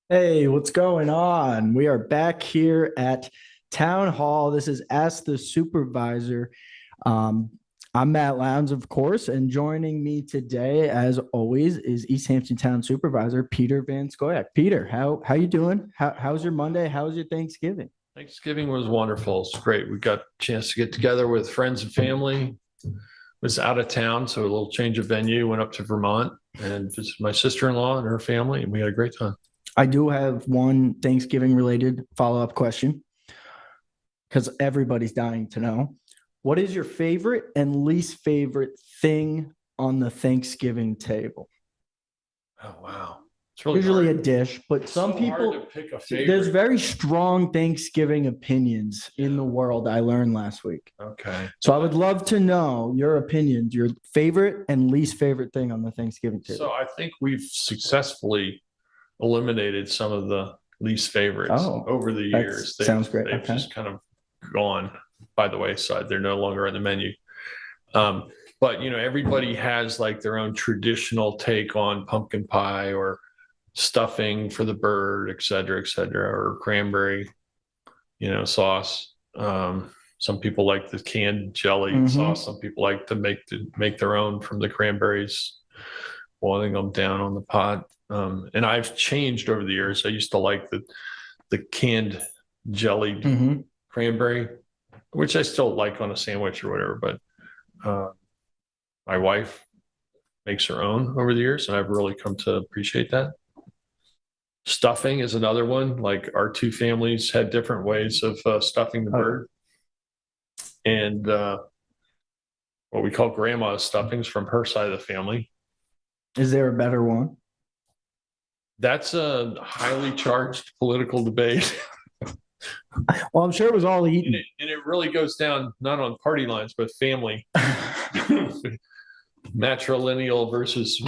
Hey, what's going on? We are back here at Town Hall. This is Ask the Supervisor. Um, I'm Matt Lownes, of course, and joining me today, as always, is East Hampton Town Supervisor Peter Van Scoyoc. Peter, how you doing? How's your Monday? How's your Thanksgiving? Thanksgiving was wonderful. It's great. We got a chance to get together with friends and family. Was out of town, so a little change of venue. Went up to Vermont and visited my sister-in-law and her family, and we had a great time. I do have one Thanksgiving related follow-up question because everybody's dying to know. What is your favorite and least favorite thing on the Thanksgiving table? Oh wow, it's really Usually a hard. dish, but It's some so hard to people, pick a there's favorite. very strong Thanksgiving opinions in the world, I learned last week. Okay. So I would love to know your opinions, your favorite and least favorite thing on the Thanksgiving So table. I think we've successfully eliminated some of the least favorites Oh, over the that years. They've sounds great. they've Okay. just kind of gone by the wayside. They're no longer on the menu. Um, but everybody has like their own traditional take on pumpkin pie or stuffing for the bird, et cetera, or cranberry, sauce. Some people like the canned jelly Mm-hmm. sauce. Some people like to make their own from the cranberries, boiling them down on the pot. And I've changed over the years. I used to like the canned jellied Mm-hmm. cranberry, which I still like on a sandwich or whatever. But my wife makes her own over the years, and I've really come to appreciate that. Stuffing is another one. Like our two families had different ways of stuffing the Oh, yeah. bird, and what we call grandma's stuffings from her side of the family. Is there a better one? That's a highly charged political debate, Well, I'm sure it was all and eaten. it really goes down not on party lines but family. Matrilineal versus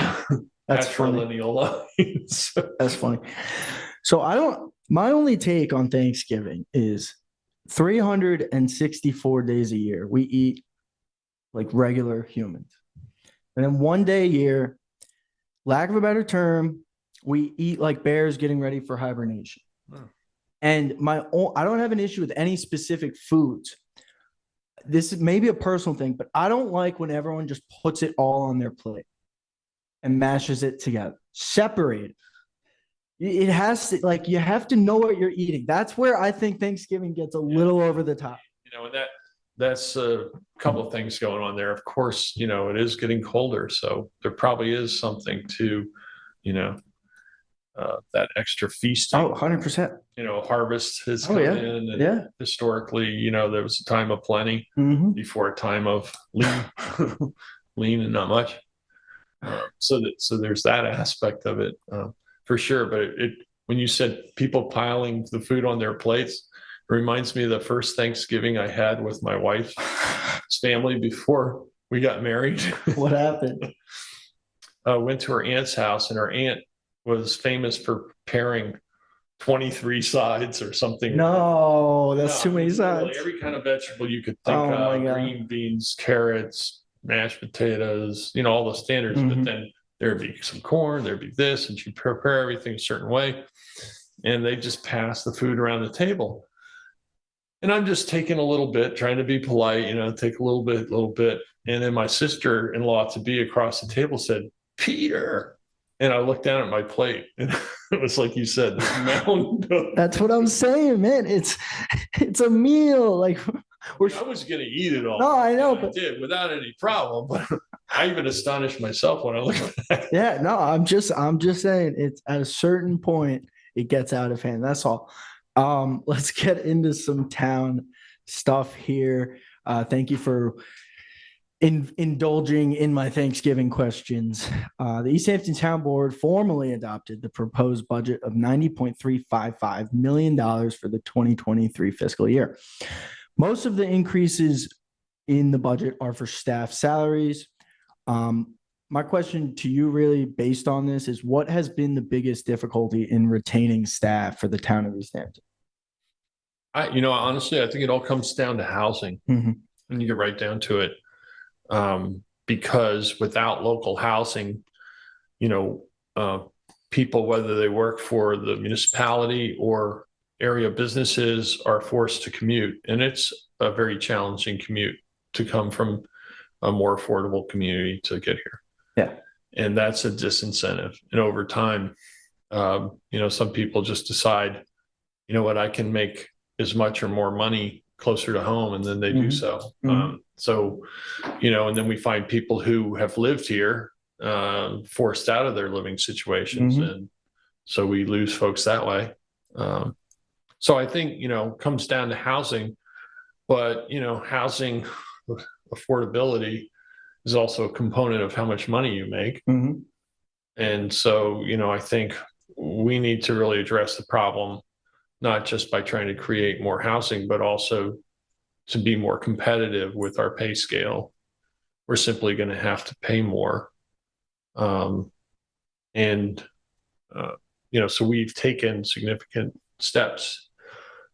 That's funny. patrilineal lines. That's funny. So my only take on Thanksgiving is 364 days a year, we eat like regular humans. And then one day a year, lack of a better term, we eat like bears getting ready for hibernation. And I don't have an issue with any specific foods. This is maybe a personal thing, but I don't like when everyone just puts it all on their plate and mashes it together. Separate it. It has to, like, you have to know what you're eating. That's where I think Thanksgiving gets a Yeah. little over the top. And that's a couple of things going on there. Of course, it is getting colder, so there probably is something to, you know, that extra Oh, feasting. 100%. Harvest has Oh, come yeah. in, and Yeah. historically, there was a time of plenty Mm-hmm. before a time of lean, lean and not much. So there's that aspect of it for sure. But when you said people piling the food on their plates, it reminds me of the first Thanksgiving I had with my wife's family before we got married. What happened? Went to her aunt's house, and her aunt was famous for pairing 23 sides or something. No, No, that's I too many mean, literally sides. every kind of vegetable you could think Oh my of: God. green beans, carrots, mashed potatoes, all the standards. But Mm-hmm. then there'd be some corn, there'd be this, and she'd prepare everything a certain way. And they just pass the food around the table. And I'm just taking a little bit, trying to be polite, take a little bit, little bit. And then my sister in law to be across the table said, "Peter." And I looked down at my plate, and it was like you said, this mound of. That's what I'm saying, man. It's a meal. Like we're I was going to eat it all. no, I know, And I but did without any problem. But I even astonished myself when I looked back. yeah, no, I'm just saying it's at a certain point it gets out of hand. That's all. Let's get into some town stuff here. Thank you for indulging in my Thanksgiving questions. The East Hampton Town Board formally adopted the proposed budget of $90.355 million for the 2023 fiscal year. Most of the increases in the budget are for staff salaries. My question to you, really based on this, is what has been the biggest difficulty in retaining staff for the town of East Hampton? Honestly, I think it all comes down to housing, Mm-hmm. and you get right down to it. Because without local housing, you know, uh, people, whether they work for the municipality or area businesses, are forced to commute. And it's a very challenging commute to come from a more affordable community to get here. Yeah. And that's a disincentive. And over time, some people just decide, you know what, I can make as much or more money closer to home, and then they do so. And then we find people who have lived here forced out of their living situations, and so we lose folks that way. So I think it comes down to housing, but housing affordability is also a component of how much money you make. And so I think we need to really address the problem, not just by trying to create more housing, but also to be more competitive with our pay scale. We're simply going to have to pay more. So we've taken significant steps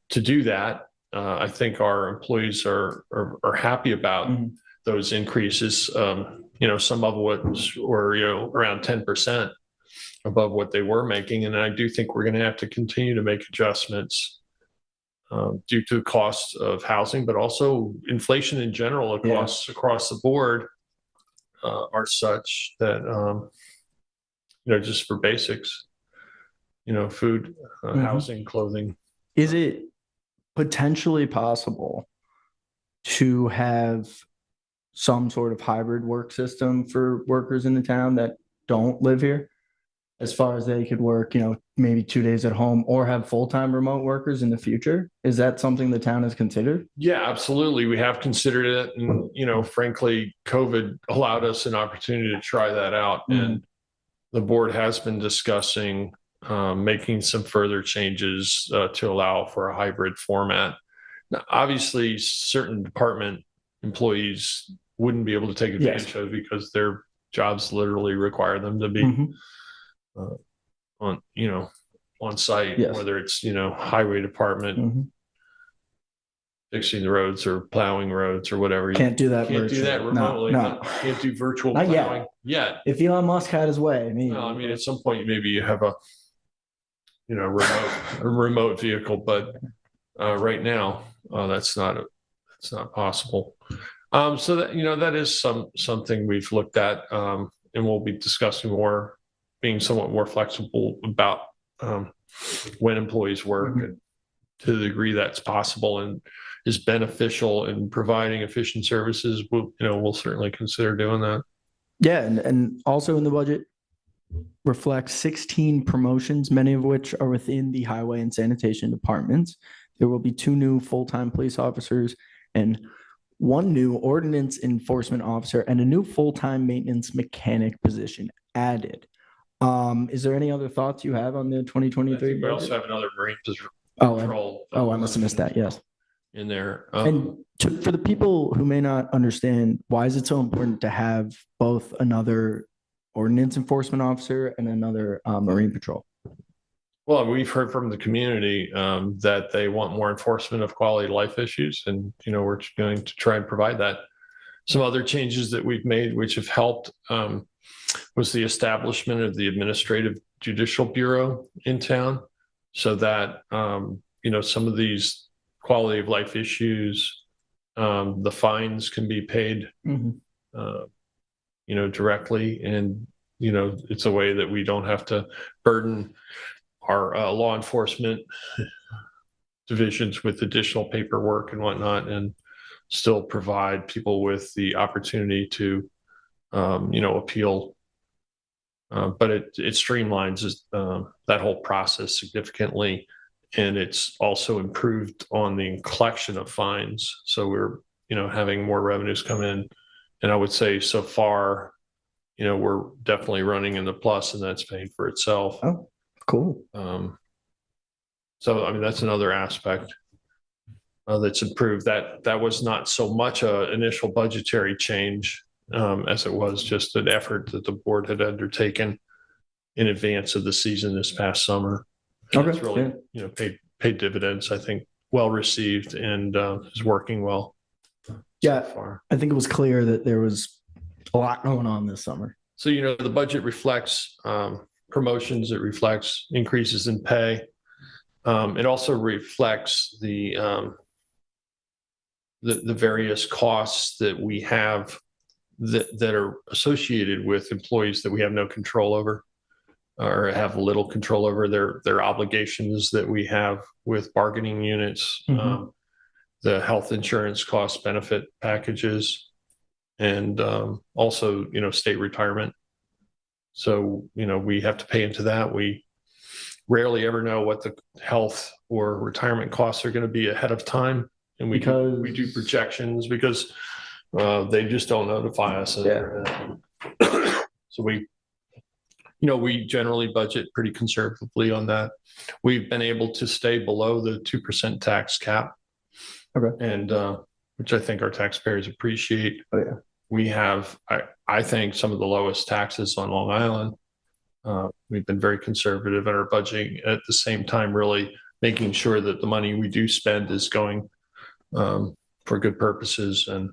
to do that. I think our employees are happy about those increases. Some of which were around 10% above what they were making, and I do think we're going to have to continue to make adjustments due to the cost of housing, but also inflation in general across the board are such that just for basics, food, housing, clothing. Is it potentially possible to have some sort of hybrid work system for workers in the town that don't live here, as far as they could work, maybe 2 days at home, or have full-time remote workers in the future? Is that something the town has considered? Yeah, absolutely. We have considered it. And, frankly, COVID allowed us an opportunity to try that out. And the board has been discussing making some further changes to allow for a hybrid format. Now, obviously, certain department employees wouldn't be able to take advantage of it because their jobs literally require them to be on site, whether it's highway department fixing the roads or plowing roads or whatever. Can't do that. Can't do that remotely. No. Can't do virtual Not plowing yet. If Elon Musk had his way, at some point maybe you have a remote vehicle, but right now that's not possible. So that is something we've looked at, and we'll be discussing more, being somewhat more flexible about when employees work and to the degree that's possible and is beneficial in providing efficient services. We'll certainly consider doing that. Yeah, and also in the budget reflects 16 promotions, many of which are within the highway and sanitation departments. There will be 2 new full-time police officers and 1 new ordinance enforcement officer and a new full-time maintenance mechanic position added. Is there any other thoughts you have on the 2023 we also have another marine patrol. I must have missed that. Yes. In there. For the people who may not understand, why is it so important to have both another ordinance enforcement officer and another marine patrol? Well, we've heard from the community that they want more enforcement of quality of life issues, and we're going to try and provide that. Some other changes that we've made, which have helped, was the establishment of the Administrative Judicial Bureau in town, so that some of these quality of life issues, the fines can be paid, directly, and it's a way that we don't have to burden our law enforcement divisions with additional paperwork and whatnot, and still provide people with the opportunity to, appeal. But it streamlines that whole process significantly, and it's also improved on the collection of fines. So we're, having more revenues come in, and I would say so far, we're definitely running in the plus, and that's paying for itself. Oh, cool. So, that's another aspect that's improved. That was not so much an initial budgetary change as it was just an effort that the board had undertaken in advance of the season this past summer. And it's really, paid dividends, I think, well received, and is working well. Yeah, so far. I think it was clear that there was a lot going on this summer. So, the budget reflects promotions. It reflects increases in pay. It also reflects the various costs that we have that are associated with employees that we have no control over or have little control over. Their obligations that we have with bargaining units, the health insurance cost benefit packages, and also, state retirement. So, we have to pay into that. We rarely ever know what the health or retirement costs are going to be ahead of time. And we do projections because they just don't notify us. Yeah. So we generally budget pretty conservatively on that. We've been able to stay below the 2% tax cap. Okay. And which I think our taxpayers appreciate. Oh, yeah. We have, I think, some of the lowest taxes on Long Island. We've been very conservative in our budgeting, at the same time really making sure that the money we do spend is going for good purposes. And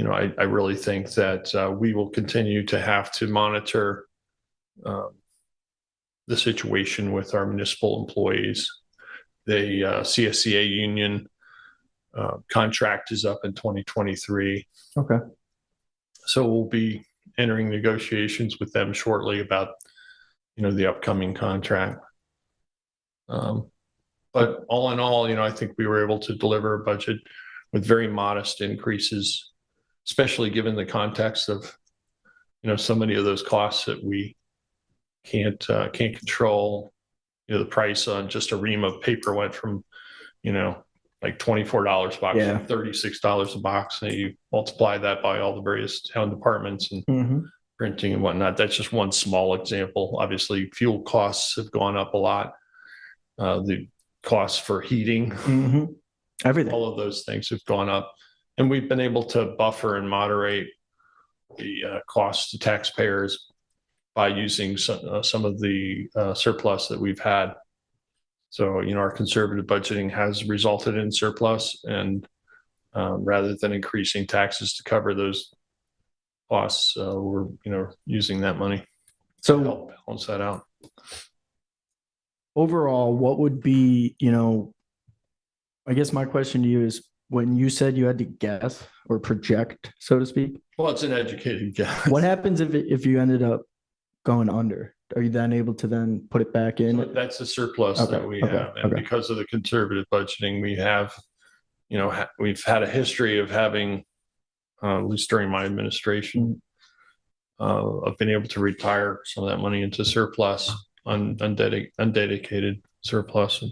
I really think that we will continue to have to monitor the situation with our municipal employees. The CSCA union contract is up in 2023. Okay. So we'll be entering negotiations with them shortly about, the upcoming contract. But all in all, I think we were able to deliver a budget with very modest increases, especially given the context of, so many of those costs that we can't control. The price on just a ream of paper went from, like $24 a box to $36 a box. And you multiply that by all the various town departments and printing and whatnot. That's just one small example. Obviously, fuel costs have gone up a lot. The costs for heating, everything, all of those things have gone up. And we've been able to buffer and moderate the costs to taxpayers by using some of the surplus that we've had. So, our conservative budgeting has resulted in surplus, and rather than increasing taxes to cover those costs, we're, using that money to help balance that out. Overall, what would be, I guess my question to you is, when you said you had to guess or project, so to speak. Well, it's an educated guess. What happens if you ended up going under? Are you then able to then put it back in? So that's a surplus that we have. And because of the conservative budgeting, we have, we've had a history of having, at least during my administration, of being able to retire some of that money into surplus, undedicated surplus,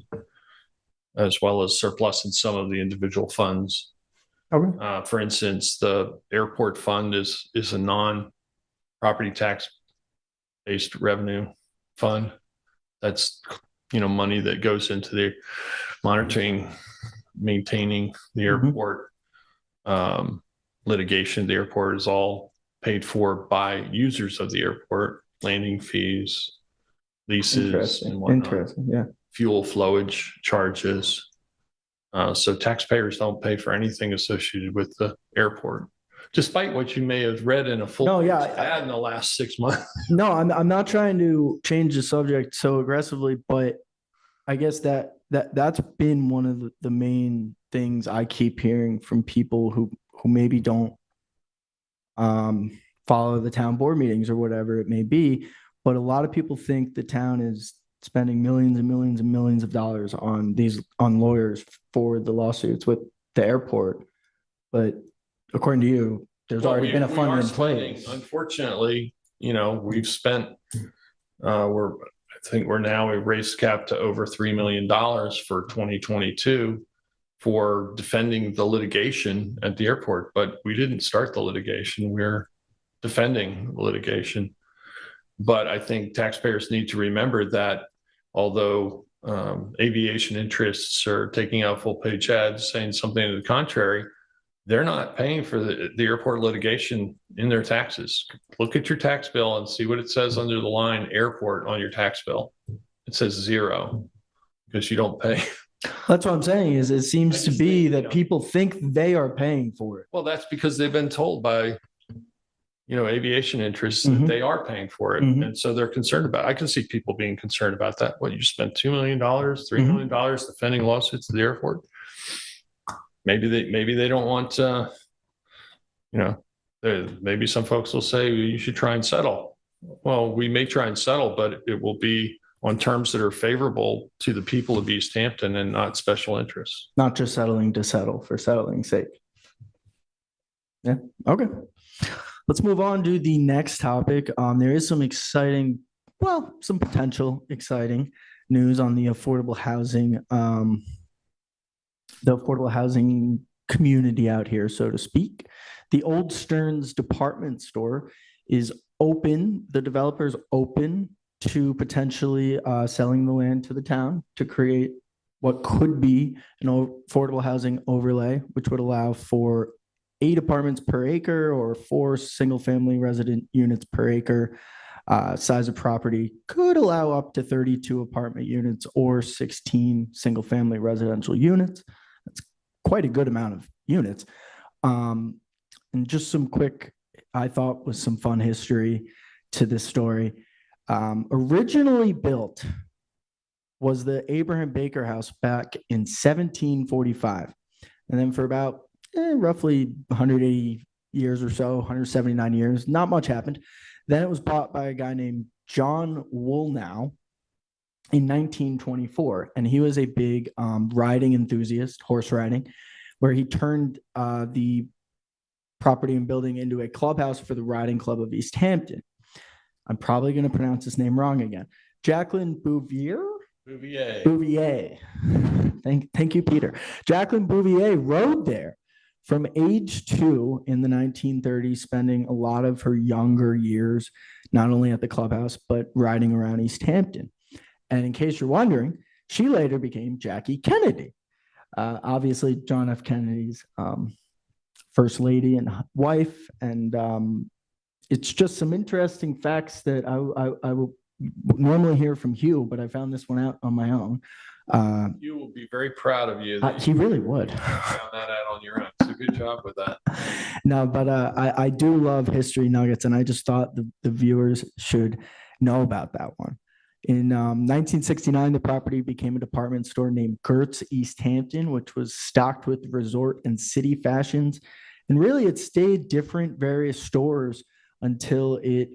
as well as surplus in some of the individual funds. Okay. For instance, the airport fund is a non-property tax based revenue fund. That's, money that goes into the monitoring, maintaining the airport. Litigation of the airport is all paid for by users of the airport, landing fees, leases, and whatnot. Interesting. Yeah. Fuel flowage charges. So taxpayers don't pay for anything associated with the airport, despite what you may have read in a full ad in the last 6 months. No, I'm not trying to change the subject so aggressively, but I guess that's been one of the main things I keep hearing from people who maybe don't follow the town board meetings or whatever it may be. But a lot of people think the town is spending millions and millions and millions of dollars on lawyers for the lawsuits with the airport. But according to you, there's already been a fund in place. Unfortunately, we've spent, I think we're now a race cap to over $3 million for 2022 for defending the litigation at the airport. But we didn't start the litigation. We're defending the litigation. But I think taxpayers need to remember that although aviation interests are taking out full page ads saying something to the contrary, they're not paying for the airport litigation in their taxes. Look at your tax bill and see what it says under the line airport on your tax bill. It says zero because you don't pay. That's what I'm saying is it seems to be that people think they are paying for it. Well, that's because they've been told by aviation interests, Mhm. they are paying for it. Mhm. And so they're concerned about it. I can see people being concerned about that. What, you spent $2 million, $3 million defending lawsuits at the airport? Maybe they don't want, maybe some folks will say you should try and settle. Well, we may try and settle, but it will be on terms that are favorable to the people of East Hampton and not special interests. Not just settling to settle for settling's sake. Yeah. Okay. Let's move on to the next topic. There is some exciting, some potential exciting news on the affordable housing, community out here, so to speak. The Old Stearns department store is open. The developer is open to potentially selling the land to the town to create what could be an affordable housing overlay, which would allow for 8 apartments per acre or 4 single-family resident units per acre. Size of property could allow up to 32 apartment units or 16 single-family residential units. That's quite a good amount of units. And just some quick, I thought was some fun history to this story. Originally built was the Abraham Baker House back in 1745. And then for about roughly 180 years or so, 179 years, not much happened. Then it was bought by a guy named John Woolnow in 1924. And he was a big riding enthusiast, horse riding, where he turned the property and building into a clubhouse for the riding club of East Hampton. I'm probably going to pronounce his name wrong again. Jacqueline Bouvier. Thank you, Peter. Jacqueline Bouvier rode there from age 2 in the 1930s, spending a lot of her younger years, not only at the clubhouse, but riding around East Hampton. And in case you're wondering, she later became Jackie Kennedy. Obviously, John F. Kennedy's first lady and wife. And it's just some interesting facts that I will normally hear from Hugh, but I found this one out on my own. You will be very proud of you. He really would. Found that out on your own. So good job with that. No, but I do love history nuggets, and I just thought the viewers should know about that one. In 1969, the property became a department store named Gertz East Hampton, which was stocked with resort and city fashions. And really, it stayed different, various stores until it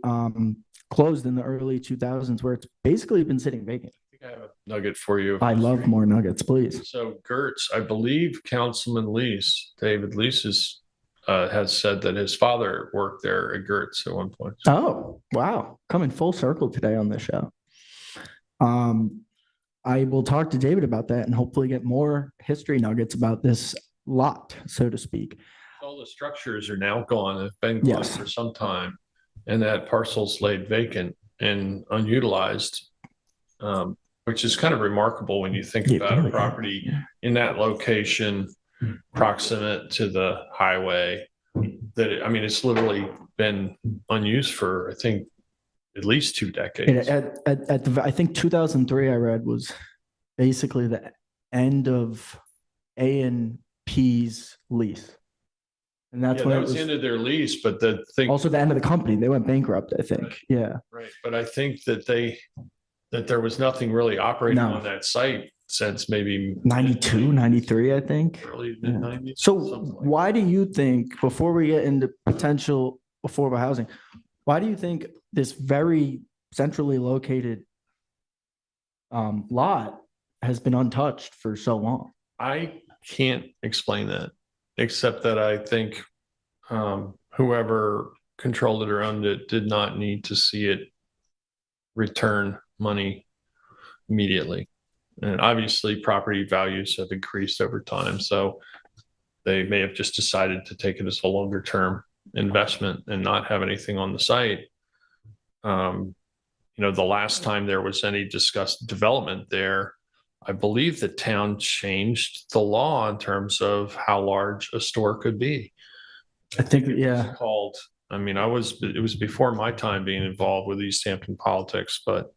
closed in the early 2000s, where it's basically been sitting vacant. I think I have a nugget for you. I love more nuggets, please. So Gertz, I believe Councilman Lease, David Lease, has said that his father worked there at Gertz at one point. Oh, wow. Coming full circle today on this show. I will talk to David about that and hopefully get more history nuggets about this lot, so to speak. All the structures are now gone. They've been gone for some time. And that parcel's laid vacant and unutilized, which is kind of remarkable when you think about a property in that location, proximate to the highway. It's literally been unused for, I think, at least 2 decades. I think 2003, I read, was basically the end of A&P's lease. And that's when it was the end of their lease, but the thing also the end of the company. They went bankrupt, I think. Right. Yeah. Right. But I think that there was nothing really operating on that site since maybe 92, 93, I think. Early mid-90s. So why do you think, before we get into potential affordable housing, why do you think this very centrally located lot has been untouched for so long? I can't explain that, except that I think whoever controlled it or owned it did not need to see it return money immediately. And obviously property values have increased over time. So they may have just decided to take it as a longer term investment and not have anything on the site. The last time there was any discussed development there, I believe the town changed the law in terms of how large a store could be. I think it was called, it was before my time being involved with East Hampton politics, but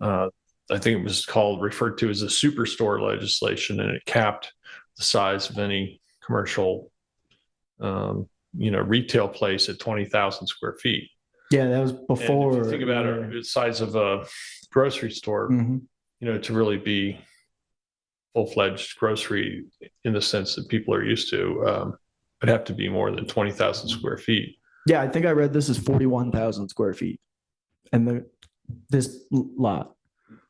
I think it was referred to as the superstore legislation, and it capped the size of any commercial retail place at 20,000 square feet. Yeah, that was And before. if you think about it, the size of a grocery store, Mhm. to really be full-fledged grocery in the sense that people are used to, it'd have to be more than 20,000 square feet. Yeah, I think I read this is 41,000 square feet, and this lot.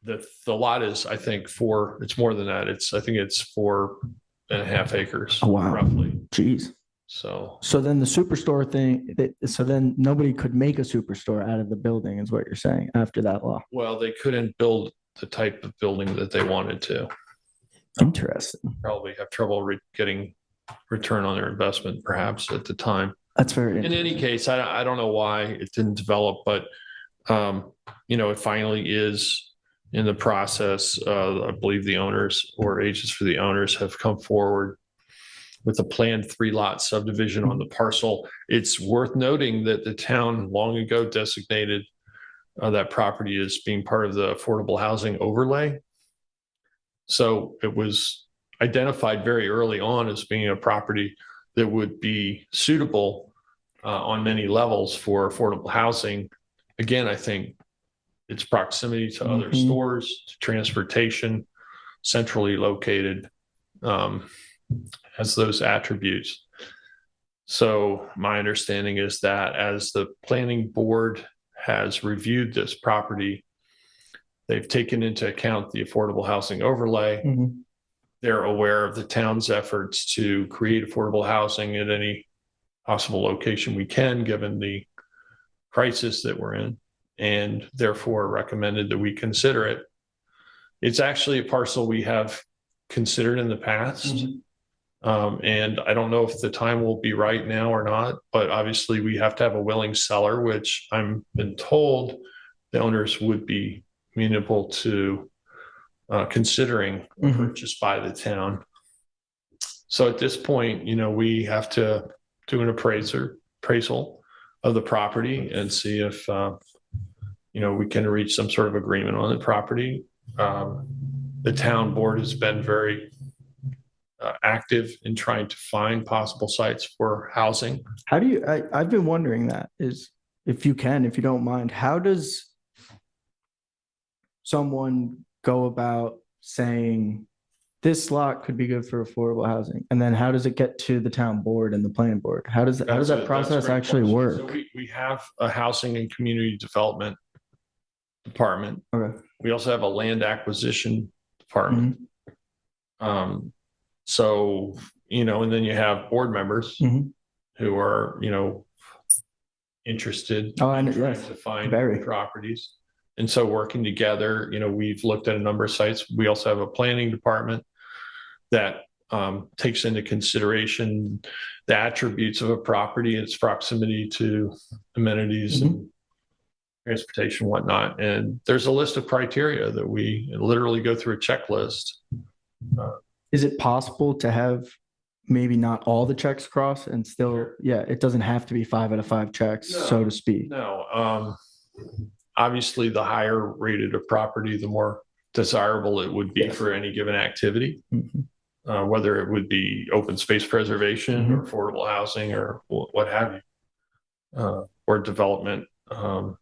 The lot is, I think, it's more than that. I think it's 4.5 acres. Oh wow, roughly. Jeez. So then the superstore thing. So then nobody could make a superstore out of the building, is what you're saying after that law. well, they couldn't build the type of building that they wanted to. Interesting. Probably have trouble getting return on their investment, perhaps at the time. That's very In any case, I don't know why it didn't develop, but it finally is in the process. I believe the owners or agents for the owners have come forward with a planned 3-lot subdivision on the parcel. It's worth noting that the town long ago designated that property as being part of the affordable housing overlay. So it was identified very early on as being a property that would be suitable on many levels for affordable housing. Again, I think its proximity to other stores, to transportation, centrally located, has those attributes. So my understanding is that as the planning board has reviewed this property, they've taken into account the affordable housing overlay. Mhm. They're aware of the town's efforts to create affordable housing at any possible location we can, given the crisis that we're in, and therefore recommended that we consider it. It's actually a parcel we have considered in the past. And I don't know if the time will be right now or not, but obviously we have to have a willing seller, which I'm been told the owners would be amenable to considering a purchase by the town. So at this point, we have to do an appraisal of the property and see if, we can reach some sort of agreement on the property. The town board has been very active in trying to find possible sites for housing. How do you, I've been wondering that, is if you don't mind, how does someone go about saying this lot could be good for affordable housing? And then how does it get to the town board and the planning board? How does that process actually work? So we have a housing and community development department. Okay. We also have a land acquisition department. So, and then you have board members who are, interested in trying to find properties. And so working together, we've looked at a number of sites. We also have a planning department that takes into consideration the attributes of a property, its proximity to amenities and transportation, whatnot. And there's a list of criteria that we literally go through a checklist. Is it possible to have maybe not all the checks crossed and still, it doesn't have to be 5 out of 5 checks, so to speak? No. Obviously, the higher rated a property, the more desirable it would be for any given activity, whether it would be open space preservation or affordable housing or what have you, or development of,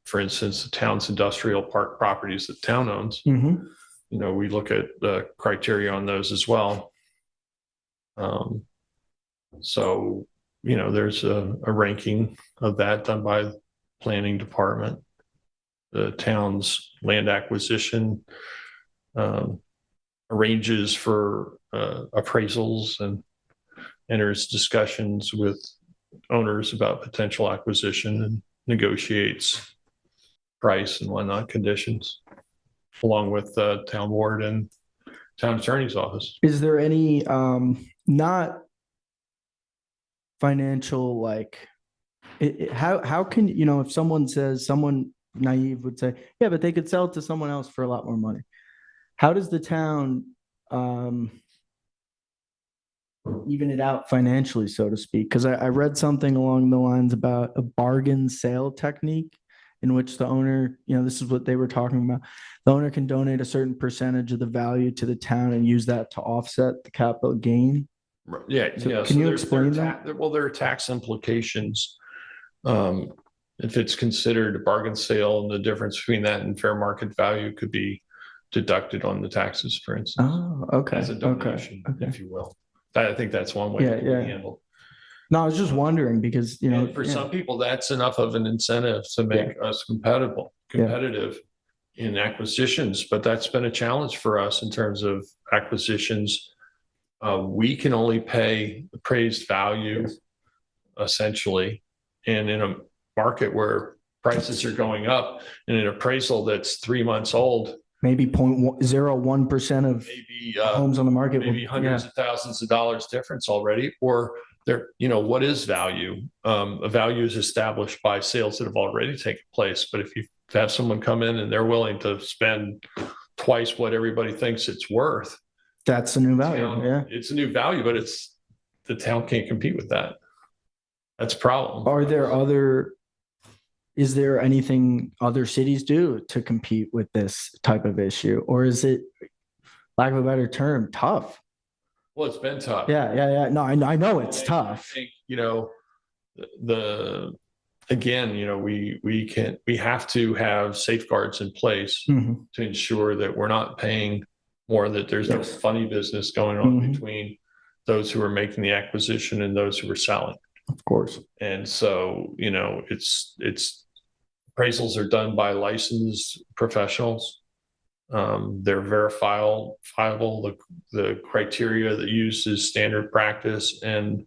for instance, the town's industrial park properties that town owns. We look at the criteria on those as well. So, there's a ranking of that done by the planning department. The town's land acquisition arranges for appraisals and enters discussions with owners about potential acquisition and negotiates price and whatnot, conditions, along with the town board and town attorney's office. Is there any not financial, how can, if someone naive would say, yeah, but they could sell it to someone else for a lot more money. How does the town even it out financially, so to speak? Because I read something along the lines about a bargain sale technique in which the owner, this is what they were talking about. The owner can donate a certain percentage of the value to the town and use that to offset the capital gain. Yeah. So Yeah. can you there's- explain there are that? well, there are tax implications. If it's considered a bargain sale, and the difference between that and fair market value could be deducted on the taxes, for instance, Oh, okay. as a donation, Okay. if you will. I think that's one way Yeah, it can yeah. be handled. No, I was just wondering because, And for yeah. some people, that's enough of an incentive to make us competitive in acquisitions. But that's been a challenge for us in terms of acquisitions. We can only pay appraised value, Yes. essentially, and in a market where prices are going up, and an appraisal that's 3 months old, Maybe 0.01% of maybe homes on the market. maybe hundreds of thousands of dollars difference already, or there, what is value? A value is established by sales that have already taken place. But if you have someone come in and they're willing to spend twice what everybody thinks it's worth, That's a new value. Yeah. it's a new value, but the town can't compete with that. That's a problem. Is there anything other cities do to compete with this type of issue? Or is it, lack of a better term, tough? Well, it's been tough. Yeah. No, I know it's tough. I think, again, we have to have safeguards in place Mhm. to ensure that we're not paying more, that there's no Yes. funny business going on Mhm. between those who are making the acquisition and those who are selling. Of course. And so, it's appraisals are done by licensed professionals. They're verifiable. The criteria that used is standard practice, and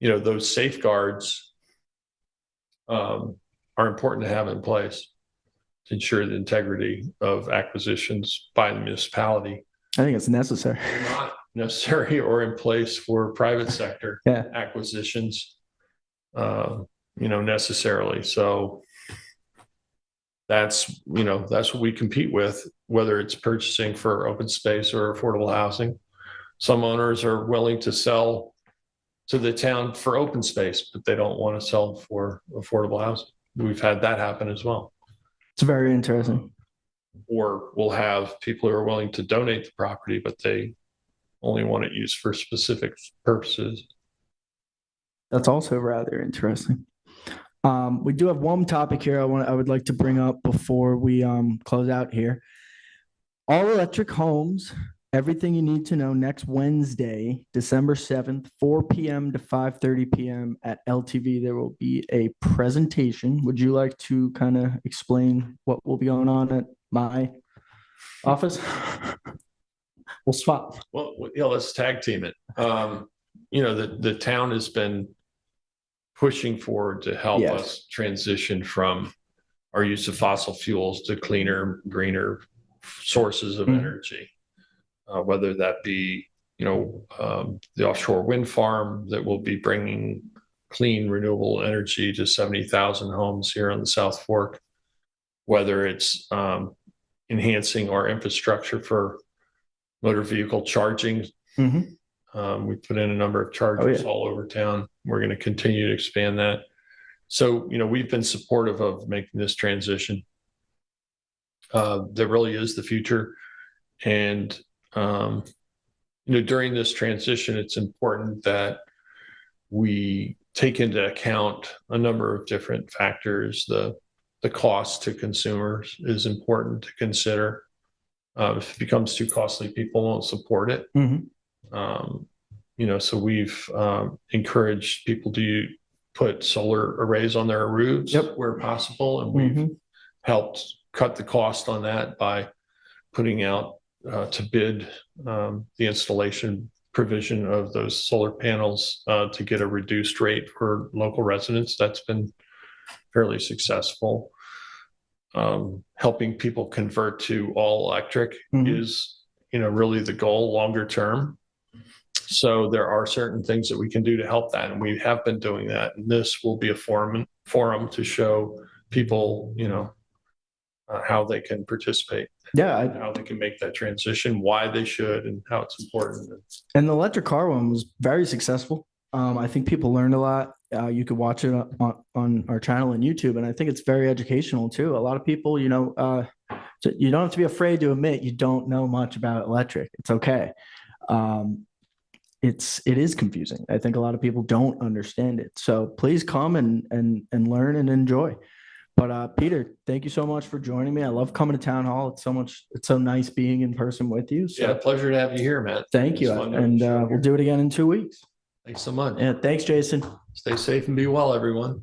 those safeguards are important to have in place to ensure the integrity of acquisitions by the municipality. I think it's necessary. They're not necessary or in place for private sector acquisitions, necessarily. So that's what we compete with, whether it's purchasing for open space or affordable housing. Some owners are willing to sell to the town for open space, but they don't want to sell for affordable housing. We've had that happen as well. It's very interesting. Or we'll have people who are willing to donate the property, but they only want it used for specific purposes. That's also rather interesting. We do have one topic here I would like to bring up before we close out here. All electric homes, everything you need to know, next Wednesday, December 7th, 4 p.m. to 5:30 p.m. at LTV. There will be a presentation. Would you like to kind of explain what will be going on at my office? We'll swap. Well, let's tag team it. The town has been pushing forward to help us transition from our use of fossil fuels to cleaner, greener sources of energy, whether that be, the offshore wind farm that will be bringing clean, renewable energy to 70,000 homes here on the South Fork, whether it's enhancing our infrastructure for motor vehicle charging. We put in a number of chargers all over town. We're going to continue to expand that. So, we've been supportive of making this transition. That really is the future. And, during this transition, it's important that we take into account a number of different factors. The cost to consumers is important to consider. If it becomes too costly, people won't support it. So we've encouraged people to put solar arrays on their roofs where possible, and we've helped cut the cost on that by putting out to bid the installation provision of those solar panels to get a reduced rate for local residents. That's been fairly successful. Helping people convert to all electric is, really the goal longer term. So there are certain things that we can do to help that, and we have been doing that. And this will be a forum to show people, how they can participate. How they can make that transition, why they should, and how it's important. And the electric car one was very successful. I think people learned a lot. You could watch it on our channel on YouTube, and I think it's very educational too. A lot of people, you don't have to be afraid to admit you don't know much about electric. It's okay. it is confusing. I think a lot of people don't understand it. So please come and learn and enjoy. But Peter, thank you so much for joining me. I love coming to town hall. It's so nice being in person with you. So Yeah, pleasure to have you here, Matt. thank you. And we'll do it again in 2 weeks. Thanks so much. Yeah, thanks, Jason. Stay safe and be well, everyone.